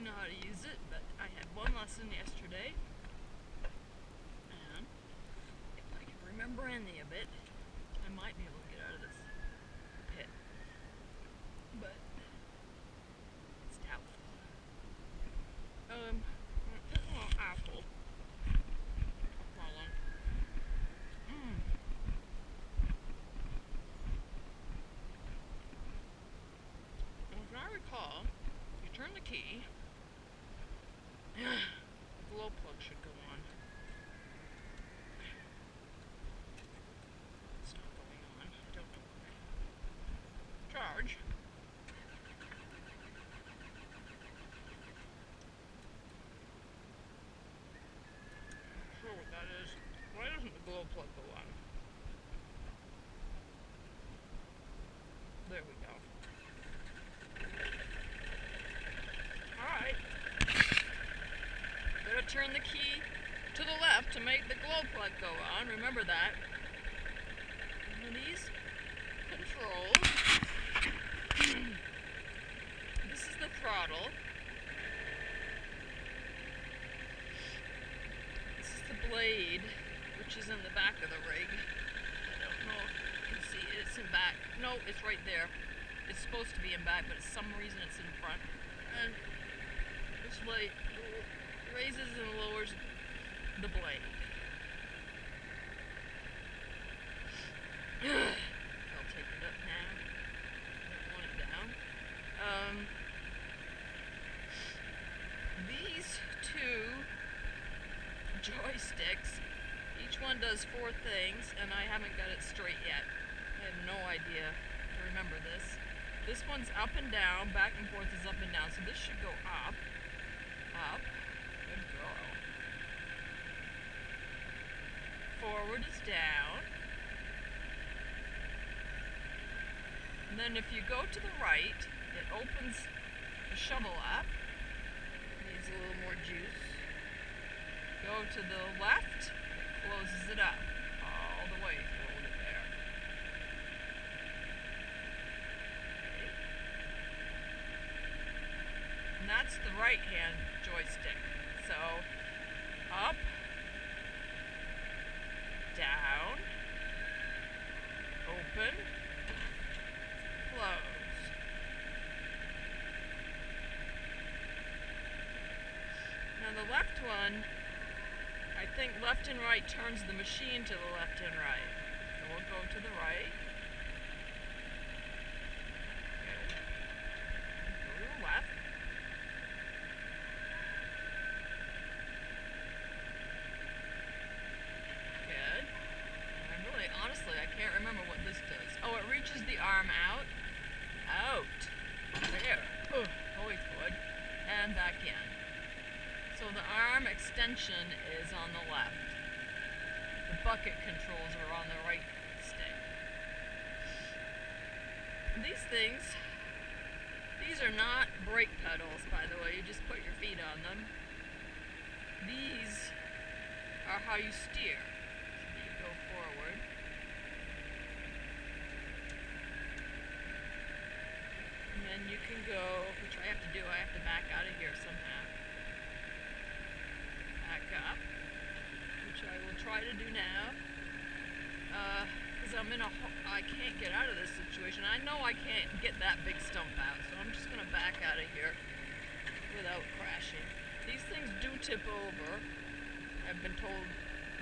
know how to use it, but I had one lesson yesterday, and if I can remember any of it, I might be able to get out of this pit. But it's doubtful. Oh, apple. Small one. If I recall, you turn the key, the glow plug should go on. It's not going on. I don't know why. Charge. Not sure what that is. Why doesn't the glow plug go on? There we go. Alright. Gotta turn the key to the left to make the glow plug go on. Remember that. And these controls. This is the throttle. This is the blade, which is in the back of the rig. I don't know if you can see it. It's in back. No, it's right there. It's supposed to be in back, but for some reason it's in front. And this light raises and lowers the blade. I'll take it up now. I don't want it down. These two joysticks, each one does 4 things, and I haven't got it straight yet. I have no idea to remember this. This one's up and down, back and forth is up and down, so this should go up, up, good girl. Forward is down. And then if you go to the right, it opens the shovel up. Needs a little more juice. Go to the left, it closes it up all the way. Hold it there. Okay. And that's the right hand joystick. So, up, down, open, close. Now the left one, I think left and right turns the machine to the left and right. So we'll go to the right. Good. Go to the left. Good. And honestly, I can't remember what this does. Oh, it reaches the arm out. Out. There. Always good. And back in. So the arm extension is on the left. The bucket controls are on the right stick. These things, these are not brake pedals, by the way. You just put your feet on them. These are how you steer. So you go forward. And then you can go, which I have to do, I have to back out of here somehow. Back up, which I will try to do now, because I can't get out of this situation. I know I can't get that big stump out, so I'm just going to back out of here without crashing. These things do tip over. I've been told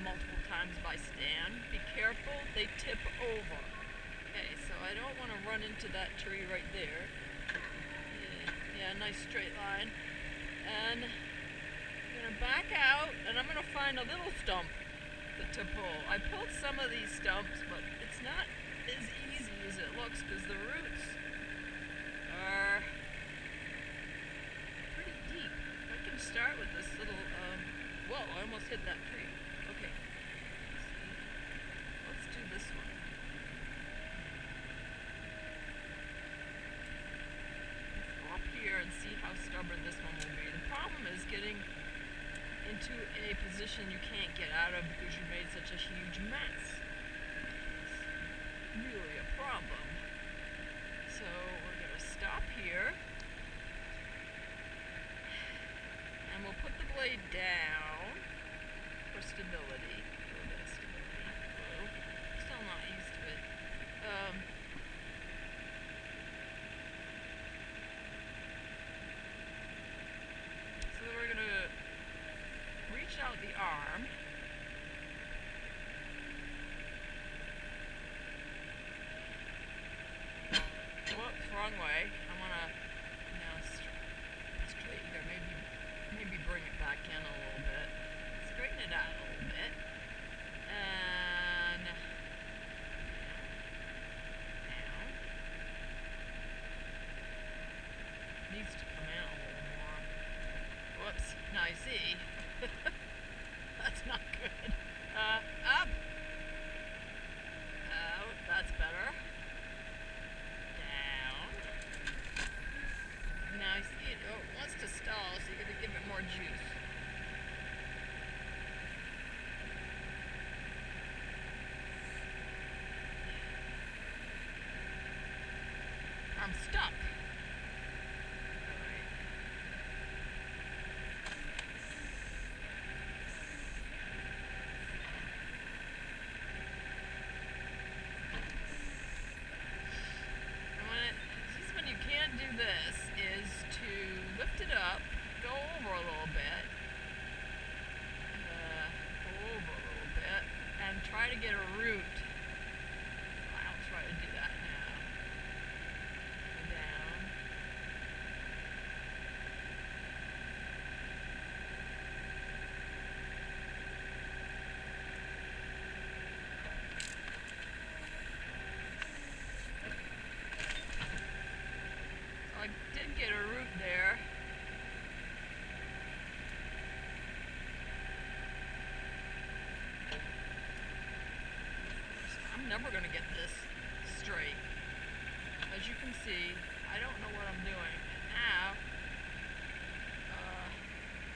multiple times by Stan, be careful, they tip over. Okay, so I don't want to run into that tree right there. Yeah, nice straight line. And I'm gonna back out, and I'm gonna find a little stump to pull. I pulled some of these stumps, but it's not as easy as it looks because the roots are pretty deep. I can start with this little, whoa, I almost hit that tree. Okay, let's do this one. Let's go up here and see how stubborn this one will be. The problem is getting into a position you can't get out of because you made such a huge mess. It's really a problem. So we're going to stop here. lay down for stability. A little bit of stability. Whoa. Still not used to it. So we're gonna reach out the arm. Whoops, wrong way. I wanna now straight here. Maybe bring it back in a little bit. Straighten it out a little bit. And down. Needs to come in a little more. Whoops. Now you see. That's not good. Up. Out. That's better. Down. Now you see it wants to stall, so you gotta give it more juice. I'm stuck. Alright. When you can't do this is to lift it up, go over a little bit, and try to get a root. I'll try to do that now. Go down. So I did get a root there. I'm never going to get this straight. As you can see, I don't know what I'm doing. And now,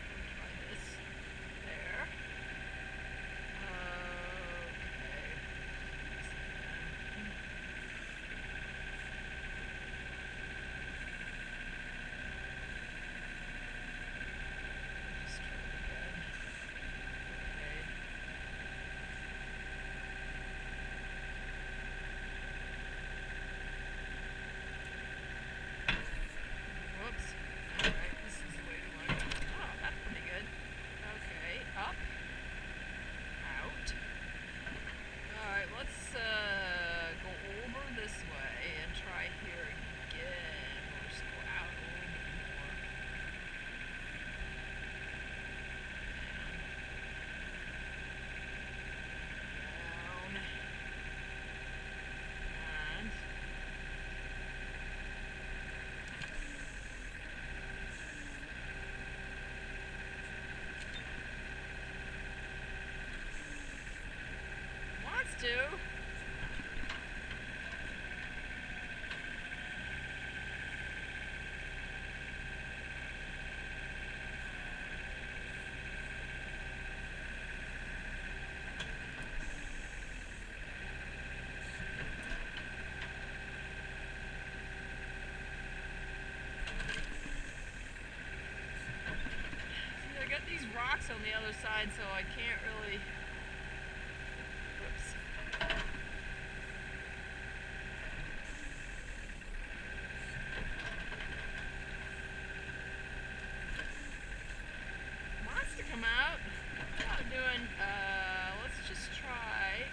we'll try this there. Okay. Just try it again. Okay. Whoops. Alright, this is the way we want to go. Oh, that's pretty good. Okay, up. Out. Alright, let's go over this way and try here again. We'll just go out a little bit more. Down. And wants to. See, I got these rocks on the other side, so I can't really. Whoops. Wants to come out. Not doing. Let's just try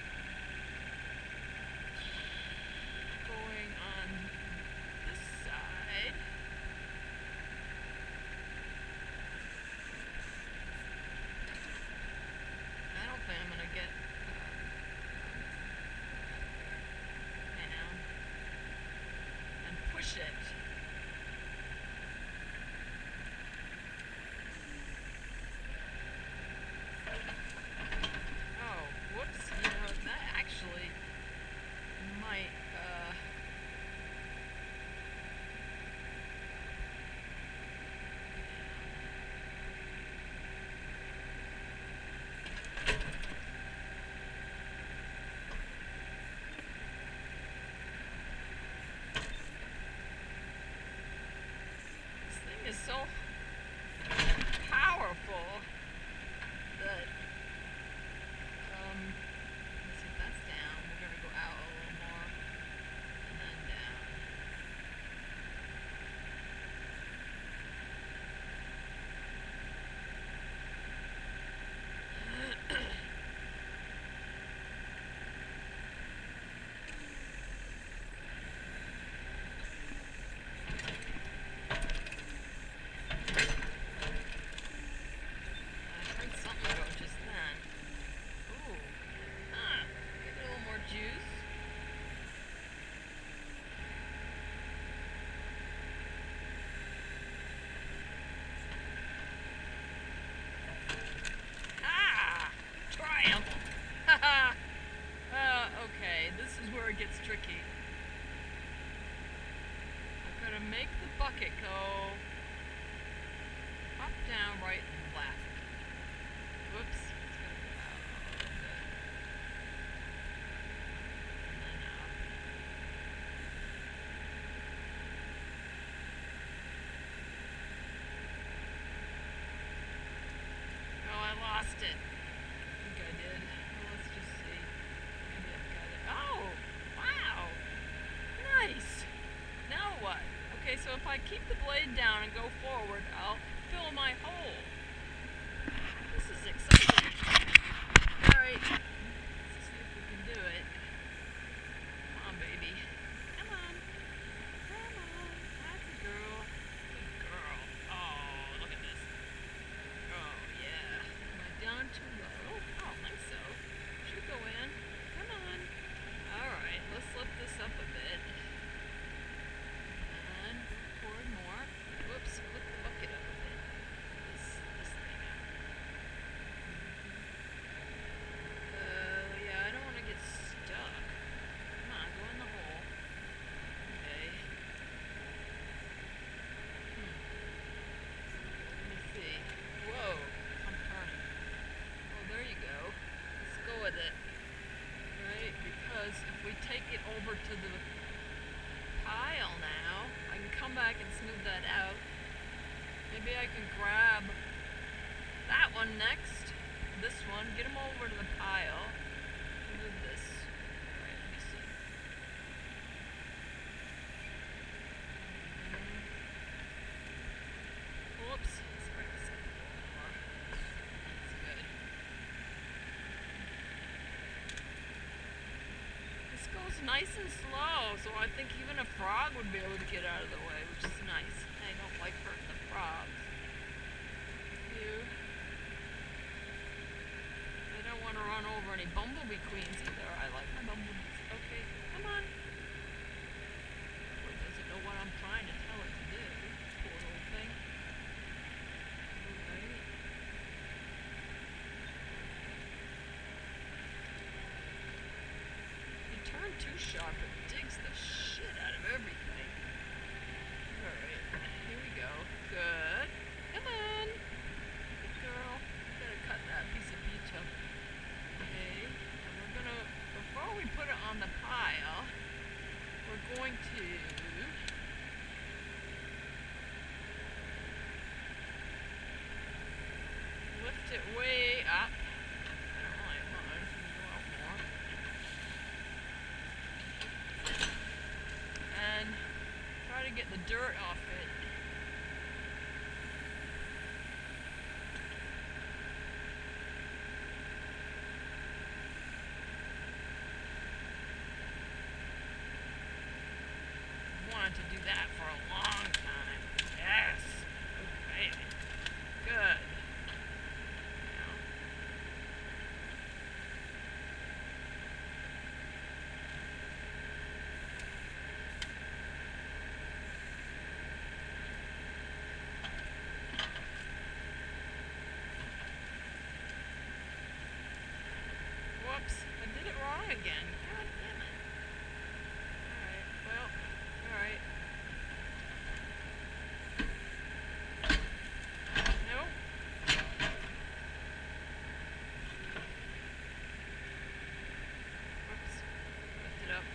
going on this side. I don't tricky. I'm gonna make the bucket go up, down, right, and left. Whoops. It's gonna go out a little bit. And then up. Oh, I lost it. I think I did. Well, let's just see. Maybe I've got it. Oh! Wow! Nice! Now what? Okay, so if I keep the blade down and go forward, I'll fill my hole. This is exciting. Alright. Let's see if we can do it. Come on, baby. Come on. Come on. That's a girl. Good girl. Oh, look at this. Oh, yeah. Am I down too low? Oh, I think so. Should go in. Come on. Alright, let's lift this up a bit. And pour more. Whoops, lift the bucket up a bit. This thing out. Yeah, I don't want to get stuck. Come on, go in the hole. Okay. Let me see. Whoa, I'm turning. Oh, there you go. Let's go with it. Right, because if we take it over to the pile now, I can come back and smooth that out. Maybe I can grab that one next, this one, get them over to the pile, and do this. Alright, let me see. Whoops, let's bring this up a little more. That's good. This goes nice and slow, so I think even a frog would be able to get out of the way, which is nice. I don't like hurting the frogs. I don't want to run over any bumblebee queens either. I like my bumblebees. Okay, come on. It doesn't know what I'm trying to tell it to do. Poor little thing. Alright. You turn too sharp, it digs the shit out of everything. Alright, here we go. Good. Come on. Good girl. Gotta cut that piece of peach up. Okay. And we're gonna, before we put it on the pile, we're going to lift it way up. I don't really mind. Go out more. And try to get the dirt off it. Wanted to do that for a long time. Yes. Okay. Good. Now. Whoops, I did it wrong again. God damn it. Alright, well, alright. Nope. Whoops. Lift it up.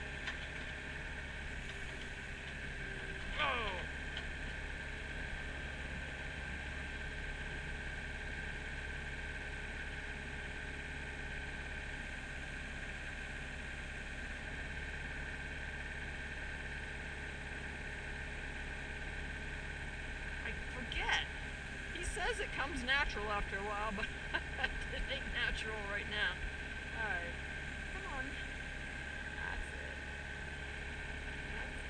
Oh! He says it comes natural after a while, but it ain't natural right now. Alright. Come on. That's it. That's it.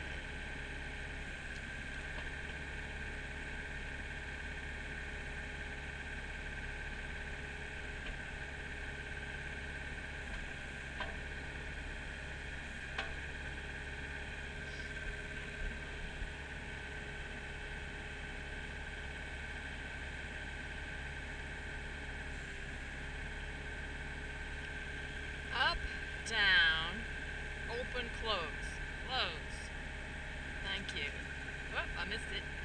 Up, down, open, Open, close. Close. Thank you. Oh, I missed it.